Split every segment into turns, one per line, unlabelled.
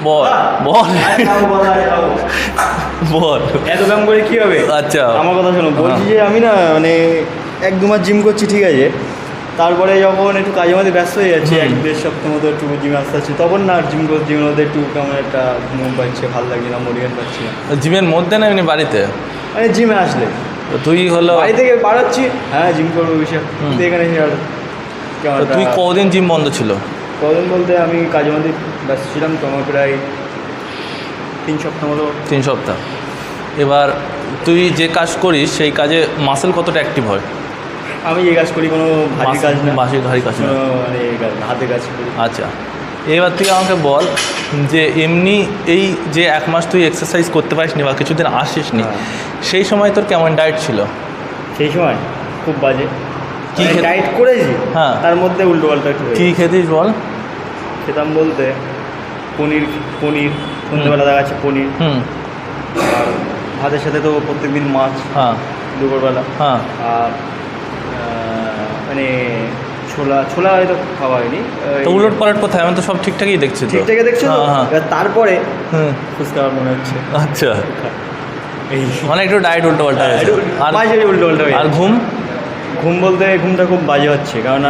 বল বল বল।
এত ব্যায়াম করে কী হবে?
আচ্ছা
আমার কথা শোনো, বলছি যে আমি না মানে 1-2 মাস জিম করছি, ঠিক আছে, তারপরে যখন একটু কাজের মধ্যে ব্যস্ত হয়ে যাচ্ছি, 1-1.5 সপ্তাহ মতো একটু জিমে আসতে আসছি, তখন না জিম জিমের মধ্যে একটু কেমন একটা ঘুম পাচ্ছে, ভালো লাগছে না, মোটিভেট পাচ্ছি না।
জিমের মধ্যে না এমনি বাড়িতে?
মানে জিমে আসলে
তুই হলো
বাড়ি থেকে বাড়াচ্ছি, হ্যাঁ জিম করবো বিষয়, কিন্তু এখানে আর কেমন
তুই কদিন জিম বন্ধ ছিল?
কদিন বলতে আমি কাজের মধ্যে ব্যস্ত ছিলাম, তো আমার প্রায় 3 সপ্তাহ মতো।
3 সপ্তাহ। এবার তুই যে কাজ করিস সেই কাজে মাসেল কতটা অ্যাক্টিভ হয়?
আমি এই কাজ করি, কোনো ভারী কাজ না,
ভারী কাজ না,
মানে হাতে কাজ করি।
আচ্ছা, এবার তুই আমাকে বল যে এমনি এই যে 1 মাস তুই এক্সারসাইজ করতে পারিস নি বা কিছুদিন আসিস নি, সেই সময় তোর কেমন ডায়েট ছিল?
সেই সময় খুব বাজে।
কি
ডায়েট করেছি,
হ্যাঁ,
তার মধ্যে উল্টো পাল্টা একটু
কী খেতিস বল?
খেতাম বলতে পনির সন্ধ্যেবেলা দেখা যাচ্ছে পনির, আর ভাতের সাথে তো প্রত্যেকদিন মাছ,
হ্যাঁ
দুপুরবেলা,
হ্যাঁ,
আর মানে ছোলা হয়তো খাওয়া হয়নি।
তো উলট পালট কোথায়? আমি তো সব ঠিকঠাকই দেখছি।
ঠিকঠাকই দেখছো তো?
হ্যাঁ।
এবার তারপরে ফুচকা মনে হচ্ছে।
আচ্ছা,
এই
মানে একটু ডায়েট উল্টো পাল্টা হয়েছে। আর
উল্টো পাল্টা।
আর
ঘুম বলতে ঘুমটা খুব বাজে হচ্ছে, কারণ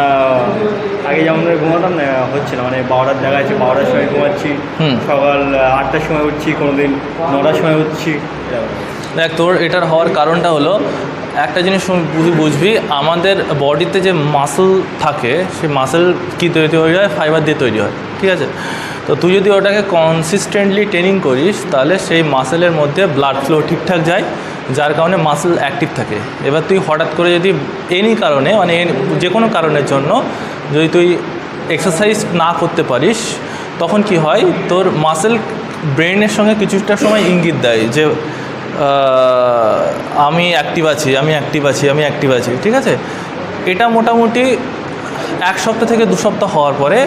আগে যেমন ঘুমাতাম না, হচ্ছে না, মানে 12টার দেখা যাচ্ছে 12টার সময় ঘুমাচ্ছি, সকাল 8টার সময় উঠছি, কোনো দিন 9টার সময় উঠছি।
দেখ, তোর এটার হওয়ার কারণটা হলো একটা জিনিস বুঝবি, আমাদের বডিতে যে মাসল থাকে সেই মাসল কি তৈরি হয়? ফাইবার দিয়ে তৈরি হয়, ঠিক আছে? তো তুই যদি ওটাকে কনসিস্টেন্টলি ট্রেনিং করিস তাহলে সেই মাসেলের মধ্যে ব্লাড ফ্লো ঠিকঠাক যায়, যার কারণে মাসল অ্যাক্টিভ থাকে। এবার তুই হঠাৎ করে যদি এনি কারণে মানে যে কোনো কারণের জন্য যদি তুই এক্সারসাইজ না করতে পারিস, তখন কি হয়, তোর মাসেল ব্রেনের সঙ্গে কিছুটা সময় ইঙ্গিত দেয় যে আমি অ্যাক্টিভ আছি, ঠিক আছে? এটা মোটামুটি 1 সপ্তাহ থেকে 2 সপ্তাহ হওয়ার পরে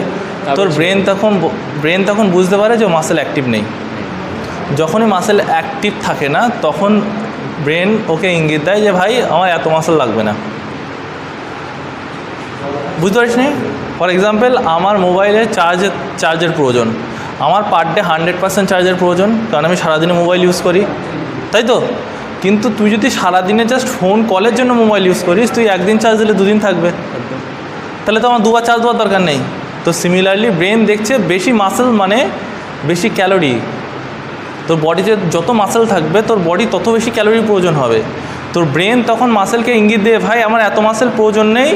তোর ব্রেন তখন বুঝতে পারে যে মাসেল অ্যাক্টিভ নেই। যখনই মাসেল অ্যাক্টিভ থাকে না, তখন ব্রেন ওকে ইঙ্গিত দেয় যে ভাই আমার এত মাসেল লাগবে না। বুঝতে পারিস নি? ফর এক্সাম্পল, আমার মোবাইলে চার্জের প্রয়োজন, আমার পার ডে 100% চার্জের প্রয়োজন, কারণ আমি সারাদিনে মোবাইল ইউজ করি, তাই তো? কিন্তু তুই যদি সারাদিনে জাস্ট ফোন কলের জন্য মোবাইল ইউজ করিস, তুই একদিন চার্জ দিলে 2 দিন থাকবে, তাহলে তো আমার 2 বার চার্জ দেওয়ার দরকার নেই। তো সিমিলারলি ব্রেন দেখছে বেশি মাসেল মানে বেশি ক্যালোরি, তোর বডিতে যত মাসেল থাকবে তোর বডি তত বেশি ক্যালোরির প্রয়োজন হবে। তোর ব্রেন তখন মাসেলকে ইঙ্গিত দিয়ে ভাই আমার এত মাসেল প্রয়োজন নেই,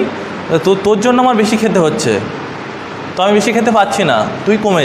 তোর জন্য আমার বেশি খেতে হচ্ছে, তো আমি বেশি খেতে পাচ্ছি না, তুই কমে যা।